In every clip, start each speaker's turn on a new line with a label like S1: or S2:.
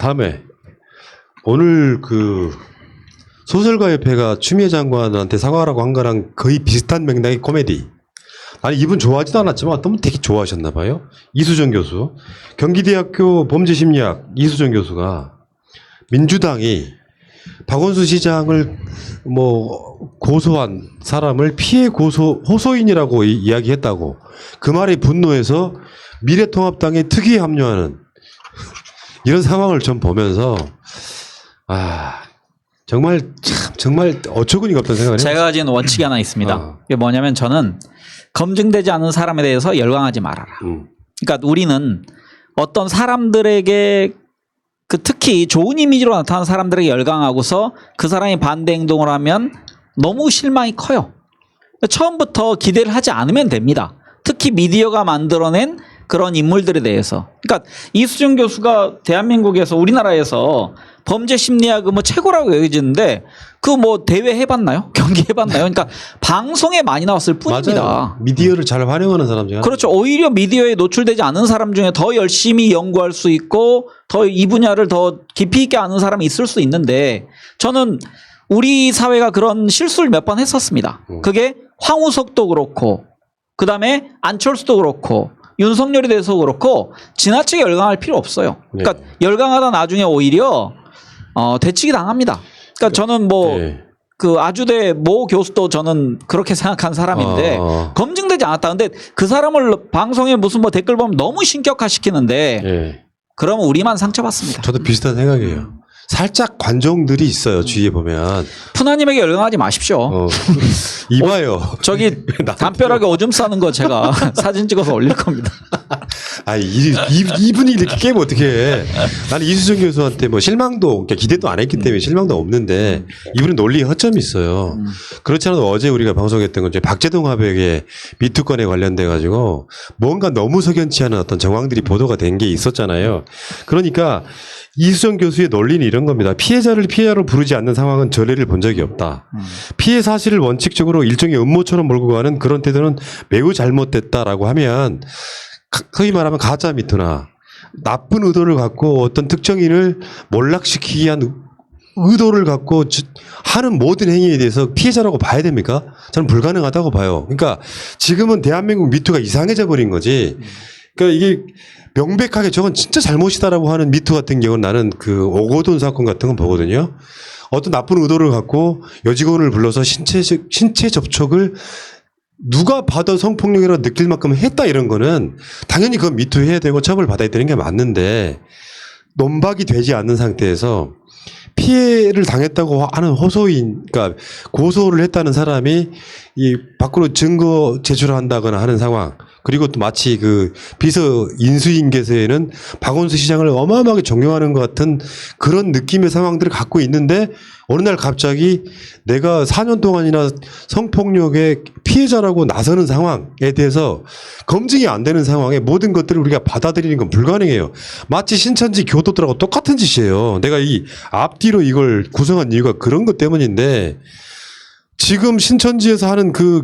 S1: 다음에 오늘 그 소설가협회가 추미애 장관한테 사과하라고 한 거랑 거의 비슷한 맥락의 코미디. 아니 이분 좋아하지도 않았지만 어떤 분 되게 좋아하셨나 봐요. 이수정 교수. 경기대학교 범죄심리학 이수정 교수가 민주당이 박원순 시장을 뭐 고소한 사람을 피해 호소인이라고 이야기했다고 그 말에 분노해서 미래통합당에 특위에 합류하는 이런 상황을 좀 보면서 정말 어처구니가 없다는 생각을 해요.
S2: 제가 가진 원칙이 하나 있습니다. 그게 뭐냐면 저는 검증되지 않은 사람에 대해서 열광하지 말아라. 그러니까 우리는 어떤 사람들에게 특히 좋은 이미지로 나타나는 사람들에게 열광하고서 그 사람이 반대 행동을 하면 너무 실망이 커요. 처음부터 기대를 하지 않으면 됩니다. 특히 미디어가 만들어낸 그런 인물들에 대해서. 그러니까 이수정 교수가 대한민국에서 우리나라에서 범죄 심리학 뭐 최고라고 여겨지는데 그 뭐 대회 해봤나요? 경기 해봤나요? 그러니까 방송에 많이 나왔을 뿐입니다.
S1: 맞아요. 미디어를 잘 활용하는 사람 중에
S2: 그렇죠. 오히려 미디어에 노출되지 않은 사람 중에 더 열심히 연구할 수 있고 더 이 분야를 더 깊이 있게 아는 사람이 있을 수 있는데 저는 우리 사회가 그런 실수를 몇 번 했었습니다. 그게 황우석도 그렇고 그다음에 안철수도 그렇고 윤석열에 대해서 그렇고 지나치게 열광할 필요 없어요. 그러니까 열광하다 나중에 오히려 대치기 당합니다. 그러니까 저는 뭐 그 아주대 모 교수도 저는 그렇게 생각한 사람인데 검증되지 않았다. 근데 그 사람을 방송에 무슨 뭐 댓글 보면 너무 신격화시키는데 그러면 우리만 상처받습니다.
S1: 저도 비슷한 생각이에요. 살짝 관종들이 있어요. 주위에 보면.
S2: 푸나님에게 열광하지 마십시오.
S1: 이봐요.
S2: 저기 담벼락에 오줌 싸는 거 제가 사진 찍어서 올릴 겁니다.
S1: 이분이 이렇게 깨면 어떡해. 나는 이수정 교수한테 뭐 실망도, 그러니까 기대도 안 했기 때문에 실망도 없는데 이분은 논리에 허점이 있어요. 그렇지 않아도 어제 우리가 방송했던 건 이제 박재동 화백의 미투건에 관련돼 가지고 뭔가 너무 석연치 않은 어떤 정황들이 보도가 된 게 있었잖아요. 그러니까 이수정 교수의 논리는 이런 겁니다. 피해자를 피해자로 부르지 않는 상황은 전례를 본 적이 없다. 피해 사실을 원칙적으로 일종의 음모처럼 몰고 가는 그런 태도는 매우 잘못됐다라고 하면 소위 말하면 가짜 미투나 나쁜 의도를 갖고 어떤 특정인을 몰락시키기 위한 의도를 갖고 하는 모든 행위에 대해서 피해자라고 봐야 됩니까? 저는 불가능하다고 봐요. 그러니까 지금은 대한민국 미투가 이상해져 버린 거지. 그러니까 이게 명백하게 저건 진짜 잘못이다라고 하는 미투 같은 경우는 나는 그 오거돈 사건 같은 건 보거든요. 어떤 나쁜 의도를 갖고 여직원을 불러서 신체 접촉을 누가 봐도 성폭력이라고 느낄 만큼 했다 이런 거는 당연히 그건 미투 해야 되고 처벌받아야 되는 게 맞는데 논박이 되지 않는 상태에서 피해를 당했다고 하는 호소인, 그러니까 고소를 했다는 사람이 이 밖으로 증거 제출한다거나 하는 상황, 그리고 또 마치 그 비서 인수인계서에는 박원순 시장을 어마어마하게 존경하는 것 같은 그런 느낌의 상황들을 갖고 있는데 어느 날 갑자기 내가 4년 동안이나 성폭력의 피해자라고 나서는 상황에 대해서 검증이 안 되는 상황에 모든 것들을 우리가 받아들이는 건 불가능해요. 마치 신천지 교도들하고 똑같은 짓이에요. 내가 이 앞뒤로 이걸 구성한 이유가 그런 것 때문인데 지금 신천지에서 하는 그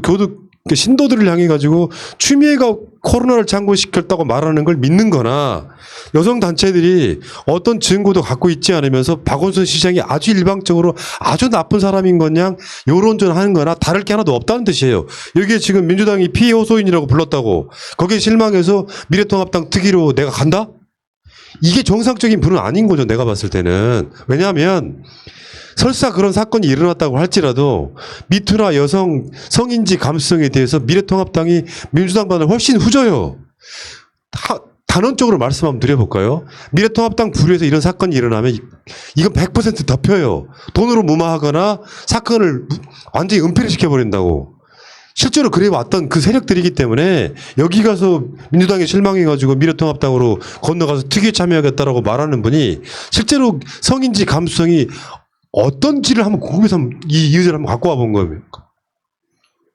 S1: 신도들을 향해 가지고 추미애가 코로나를 창궐시켰다고 말하는 걸 믿는 거나 여성 단체들이 어떤 증거도 갖고 있지 않으면서 박원순 시장이 아주 일방적으로 아주 나쁜 사람인 거냐 요론전 하는 거나 다를 게 하나도 없다는 뜻이에요. 여기에 지금 민주당이 피해 호소인이라고 불렀다고 거기에 실망해서 미래통합당 특위로 내가 간다? 이게 정상적인 분은 아닌 거죠. 내가 봤을 때는. 왜냐하면 설사 그런 사건이 일어났다고 할지라도 미투나 여성 성인지 감수성에 대해서 미래통합당이 민주당보다 훨씬 후져요. 단언적으로 말씀 한번 드려볼까요? 미래통합당 부류에서 이런 사건이 일어나면 이건 100% 덮여요. 돈으로 무마하거나 사건을 완전히 은폐를 시켜버린다고. 실제로 그래 왔던 그 세력들이기 때문에 여기 가서 민주당에 실망해가지고 미래통합당으로 건너가서 특위에 참여하겠다라고 말하는 분이 실제로 성인지 감수성이 어떤지를 한번 궁금해서 이 의제를 한번 갖고 와본 거예요.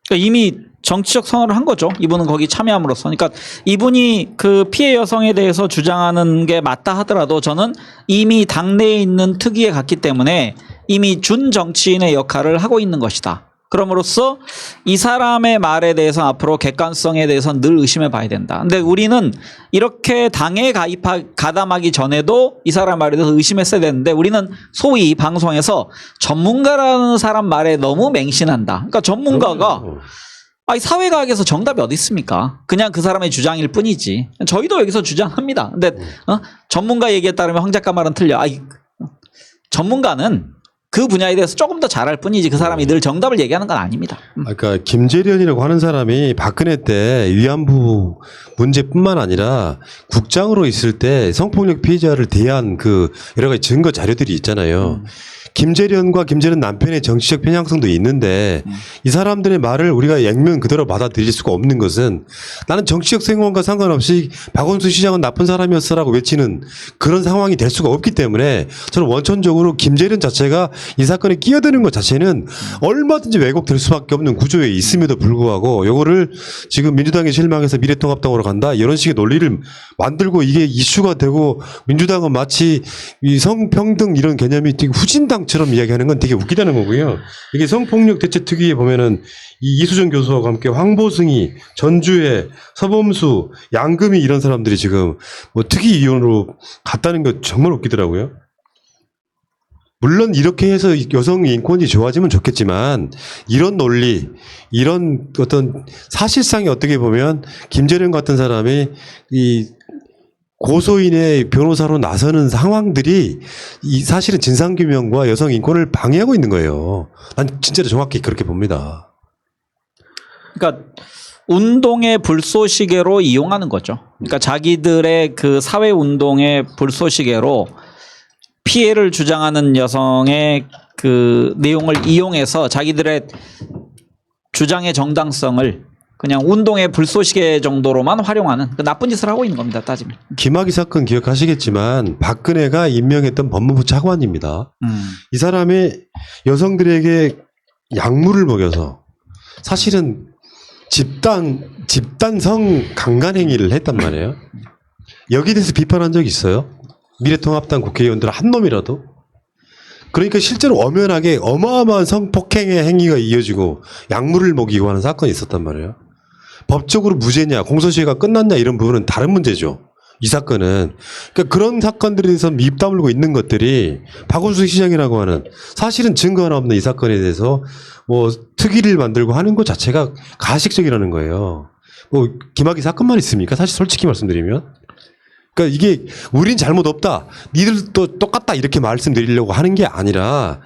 S2: 그러니까 이미 정치적 선언을 한 거죠. 이분은 거기 참여함으로써. 그러니까 이분이 그 피해 여성에 대해서 주장하는 게 맞다 하더라도 저는 이미 당내에 있는 특위에 갔기 때문에 이미 준 정치인의 역할을 하고 있는 것이다. 그럼으로써 이 사람의 말에 대해서 앞으로 객관성에 대해서 늘 의심해 봐야 된다. 근데 우리는 이렇게 당에 가담하기 전에도 이 사람 말에 대해서 의심했어야 되는데 우리는 소위 방송에서 전문가라는 사람 말에 너무 맹신한다. 그러니까 전문가가 아니 사회과학에서 정답이 어디 있습니까? 그냥 그 사람의 주장일 뿐이지. 저희도 여기서 주장합니다. 근데 전문가 얘기에 따르면 황 작가 말은 틀려. 전문가는 그 분야에 대해서 조금 더 잘할 뿐이지 그 사람이 늘 정답을 얘기하는 건 아닙니다.
S1: 그러니까 김재련이라고 하는 사람이 박근혜 때 위안부 문제뿐만 아니라 국장으로 있을 때 성폭력 피해자를 대한 그 여러 가지 증거 자료들이 있잖아요. 김재련과 김재련 남편의 정치적 편향성도 있는데 이 사람들의 말을 우리가 액면 그대로 받아들일 수가 없는 것은 나는 정치적 생활과 상관없이 박원순 시장은 나쁜 사람이었어라고 외치는 그런 상황이 될 수가 없기 때문에 저는 원천적으로 김재련 자체가 이 사건에 끼어드는 것 자체는 얼마든지 왜곡될 수밖에 없는 구조에 있음에도 불구하고 요거를 지금 민주당이 실망해서 미래통합당으로 간다 이런 식의 논리를 만들고 이게 이슈가 되고 민주당은 마치 이 성평등 이런 개념이 되게 후진당 처럼 이야기하는 건 되게 웃기다는 거고요. 이게 성폭력 대책 특위에 보면은 이 이수정 교수와 함께 황보승이, 전주에, 서범수, 양금이 이런 사람들이 지금 뭐 특위위원으로 갔다는 거 정말 웃기더라고요. 물론 이렇게 해서 여성 인권이 좋아지면 좋겠지만 이런 논리, 이런 어떤 사실상이 어떻게 보면 김재련 같은 사람이 이 고소인의 변호사로 나서는 상황들이 이 사실은 진상규명과 여성 인권을 방해하고 있는 거예요. 난 진짜로 정확히 그렇게 봅니다.
S2: 그러니까 운동의 불쏘시개로 이용하는 거죠. 그러니까 자기들의 그 사회 운동의 불쏘시개로 피해를 주장하는 여성의 그 내용을 이용해서 자기들의 주장의 정당성을 그냥 운동의 불쏘시개 정도로만 활용하는 그 나쁜 짓을 하고 있는 겁니다. 따지면.
S1: 김학의 사건 기억하시겠지만 박근혜가 임명했던 법무부 차관입니다. 이 사람이 여성들에게 약물을 먹여서 사실은 집단성 강간 행위를 했단 말이에요. 여기에 대해서 비판한 적이 있어요. 미래통합당 국회의원들 한 놈이라도. 그러니까 실제로 엄연하게 어마어마한 성폭행의 행위가 이어지고 약물을 먹이고 하는 사건이 있었단 말이에요. 법적으로 무죄냐 공소시효가 끝났냐 이런 부분은 다른 문제죠. 이 사건은. 그러니까 그런 사건들에 대해서 입 다물고 있는 것들이 박원순 시장이라고 하는 사실은 증거 하나 없는 이 사건에 대해서 뭐 특위를 만들고 하는 것 자체가 가식적이라는 거예요. 뭐 김학의 사건만 있습니까? 사실 솔직히 말씀드리면. 그러니까 이게 우린 잘못 없다. 니들도 똑같다 이렇게 말씀드리려고 하는 게 아니라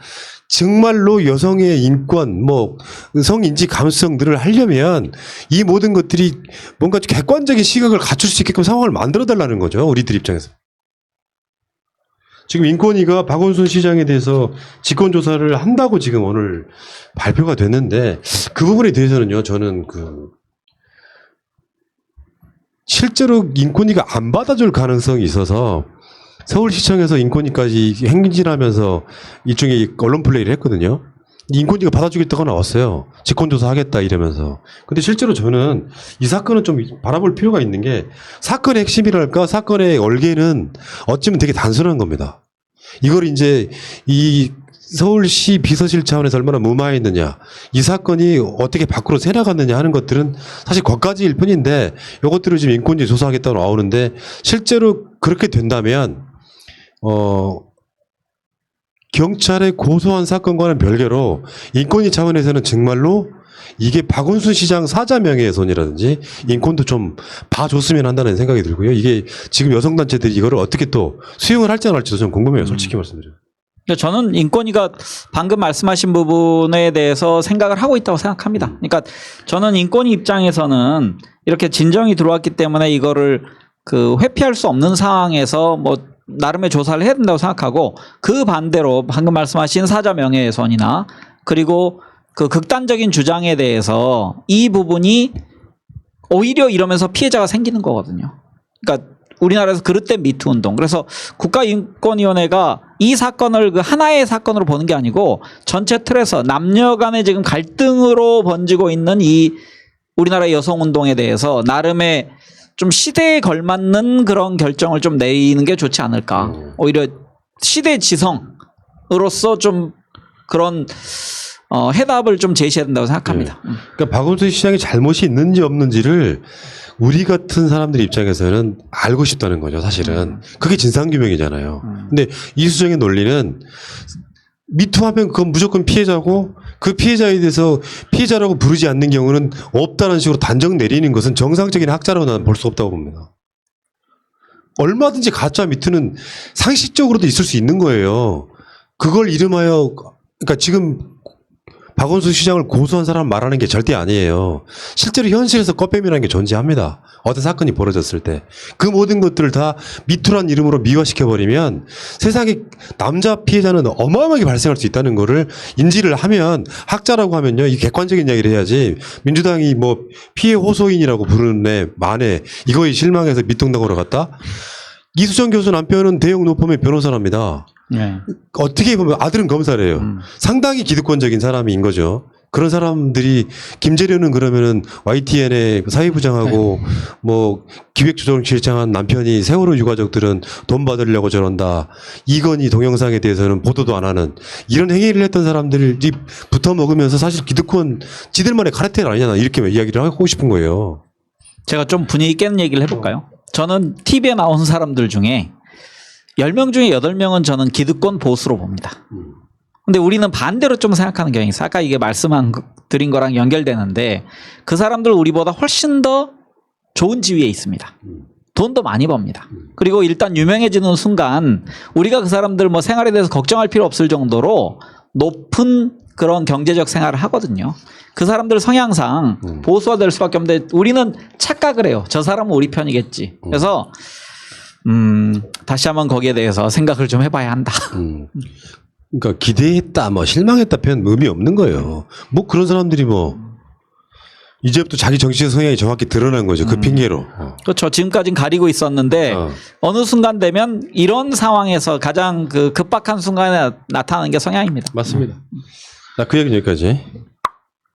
S1: 정말로 여성의 인권, 뭐 성인지 감수성들을 하려면 이 모든 것들이 뭔가 객관적인 시각을 갖출 수 있게끔 상황을 만들어 달라는 거죠. 우리들 입장에서. 지금 인권위가 박원순 시장에 대해서 직권조사를 한다고 지금 오늘 발표가 됐는데 그 부분에 대해서는요. 저는 실제로 인권위가 안 받아줄 가능성이 있어서 서울시청에서 인권위까지 행진하면서 일종의 언론 플레이를 했거든요. 인권위가 받아주겠다고 나왔어요. 직권조사 하겠다 이러면서. 근데 실제로 저는 이 사건은 좀 바라볼 필요가 있는 게 사건의 핵심이랄까 사건의 얼개는 어쩌면 되게 단순한 겁니다. 이걸 이제 이 서울시 비서실 차원에서 얼마나 무마했느냐, 이 사건이 어떻게 밖으로 새나갔느냐 하는 것들은 사실 거기까지일 뿐인데 이것들을 지금 인권위 조사하겠다고 나오는데 실제로 그렇게 된다면 경찰에 고소한 사건과는 별개로 인권위 차원에서는 정말로 이게 박원순 시장 사자 명예훼손이라든지 인권도 좀 봐줬으면 한다는 생각이 들고요. 이게 지금 여성단체들이 이거를 어떻게 또 수용을 할지 안 할지도 좀 궁금해요. 솔직히 말씀드려요.
S2: 저는 인권위가 방금 말씀하신 부분에 대해서 생각을 하고 있다고 생각합니다. 그러니까 저는 인권위 입장에서는 이렇게 진정이 들어왔기 때문에 이거를 회피할 수 없는 상황에서 뭐 나름의 조사를 해야 된다고 생각하고 그 반대로 방금 말씀하신 사자 명예훼손이나 그리고 그 극단적인 주장에 대해서 이 부분이 오히려 이러면서 피해자가 생기는 거거든요. 그러니까 우리나라에서 그릇된 미투 운동. 그래서 국가인권위원회가 이 사건을 그 하나의 사건으로 보는 게 아니고 전체 틀에서 남녀 간의 지금 갈등으로 번지고 있는 이 우리나라의 여성 운동에 대해서 나름의 좀 시대에 걸맞는 그런 결정을 좀 내리는 게 좋지 않을까. 오히려 시대 지성으로서 좀 그런 해답을 좀 제시해야 된다고 생각합니다.
S1: 그러니까 박원순 시장이 잘못이 있는지 없는지를 우리 같은 사람들 입장에서는 알고 싶다는 거죠, 사실은. 그게 진상규명이잖아요. 근데 이수정의 논리는 미투하면 그건 무조건 피해자고 그 피해자에 대해서 피해자라고 부르지 않는 경우는 없다는 식으로 단정 내리는 것은 정상적인 학자라고 나는 볼 수 없다고 봅니다. 얼마든지 가짜 미투는 상식적으로도 있을 수 있는 거예요. 그걸 이름하여 그러니까 지금 박원순 시장을 고소한 사람 말하는 게 절대 아니에요. 실제로 현실에서 껍데기라는 게 존재합니다. 어떤 사건이 벌어졌을 때. 그 모든 것들을 다 미투란 이름으로 미화시켜버리면 세상에 남자 피해자는 어마어마하게 발생할 수 있다는 거를 인지를 하면 학자라고 하면요. 이 객관적인 이야기를 해야지 민주당이 뭐 피해 호소인이라고 부르는 애 만에 이거에 실망해서 미통당으로 갔다? 이수정 교수 남편은 대형 로펌의 변호사랍니다.
S2: 네.
S1: 어떻게 보면 아들은 검사래요. 상당히 기득권적인 사람인 거죠. 그런 사람들이 김재련은 그러면은 YTN의 사회부장하고 뭐 기획조정실장한 남편이 세월호 유가족들은 돈 받으려고 저런다. 이건희 동영상에 대해서는 보도도 안 하는 이런 행위를 했던 사람들이 붙어 먹으면서 사실 기득권 지들만의 카르텔 아니냐 이렇게 이야기를 하고 싶은 거예요.
S2: 제가 좀 분위기 깨는 얘기를 해볼까요? 저는 TV에 나온 사람들 중에 10명 중에 8명은 저는 기득권 보수로 봅니다. 근데 우리는 반대로 좀 생각하는 경향이 있어요. 아까 이게 드린 거랑 연결되는데 그 사람들 우리보다 훨씬 더 좋은 지위에 있습니다. 돈도 많이 법니다. 그리고 일단 유명해지는 순간 우리가 그 사람들 뭐 생활에 대해서 걱정할 필요 없을 정도로 높은 그런 경제적 생활을 하거든요. 그 사람들 성향상 보수화될 수밖에 없는데 우리는 착각을 해요. 저 사람은 우리 편이겠지. 그래서 다시 한번 거기에 대해서 생각을 좀 해봐야 한다.
S1: 그러니까 기대했다, 뭐 실망했다 표현 의미 없는 거예요. 뭐 그런 사람들이 뭐 이제부터 자기 정치적 성향이 정확히 드러난 거죠. 그 핑계로.
S2: 그렇죠. 지금까지는 가리고 있었는데 어느 순간 되면 이런 상황에서 가장 그 급박한 순간에 나타나는 게 성향입니다.
S1: 맞습니다. 자, 그 얘기는 여기까지.